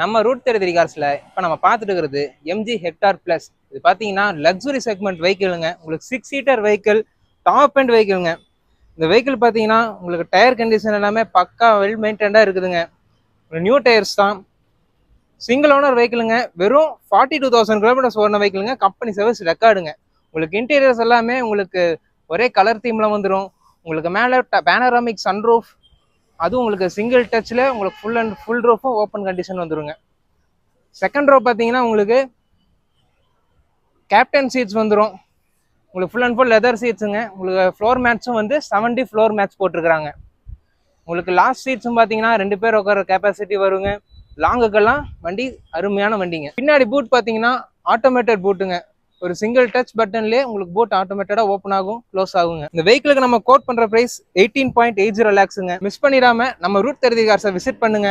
நம்ம ரூட் 33 கார்ஸ்ல இப்போ நம்ம பார்த்துட்டு இருக்கிறது எம்ஜி ஹெக்டார் பிளஸ். இது பார்த்தீங்கன்னா லக்ஸுரி செக்மெண்ட் வெஹிக்கிளுங்க. உங்களுக்கு 6 சீட்டர் வெஹிக்கிள், டாப் அண்ட் வெஹிக்கிளுங்க. இந்த வெஹிக்கிள் பார்த்தீங்கன்னா உங்களுக்கு டயர் கண்டிஷன் எல்லாமே பக்கா வெல் மெயின்டைன்டாக இருக்குதுங்க. நியூ டயர்ஸ் தான். சிங்கிள் ஓனர் வெஹிக்கிளுங்க. வெறும் 42,000 கிலோமீட்டர்ஸ் ஓடின வெஹிக்கிளுங்க. Company service ரெக்கார்டுங்க. உங்களுக்கு இன்டீரியர்ஸ் எல்லாமே உங்களுக்கு ஒரே கலர் தீம்ல வந்துடும். உங்களுக்கு மேலே பேனராமிக் சன்ரூஃப், அதுவும் உங்களுக்கு சிங்கிள் டச்சில் உங்களுக்கு ஃபுல் ரூஃபும் ஓப்பன் கண்டிஷன் வந்துருங்க. செகண்ட் ரோ பார்த்தீங்கன்னா உங்களுக்கு கேப்டன் சீட்ஸ் வந்துடும். உங்களுக்கு ஃபுல் அண்ட் ஃபுல் லெதர் சீட்ஸுங்க. உங்களுக்கு ஃப்ளோர் மேட்ஸும் வந்து 70 ஃப்ளோர் மேட்ச் போட்டிருக்கிறாங்க. உங்களுக்கு லாஸ்ட் சீட்ஸும் பார்த்தீங்கன்னா 2 பேர் உட்கார கெப்பாசிட்டி வருங்க. லாங்குக்கெல்லாம் வண்டி அருமையான வண்டிங்க. பின்னாடி பூட் பார்த்தீங்கன்னா ஆட்டோமேட்டட் பூட்டுங்க. ஒரு சிங்கிள் டச் பட்டன்லேயே உங்களுக்கு போட் ஆட்டோமேட்டடா ஓப்பன் ஆகும், க்ளோஸ் ஆகுங்க. இந்த வெஹிக்கிளுக்கு நம்ம கோட் பண்ற பிரைஸ் 18.80 lakhsங்க. மிஸ் பண்ணிடாம நம்ம ரூட் 33 கார்ஸை விசிட் பண்ணுங்க.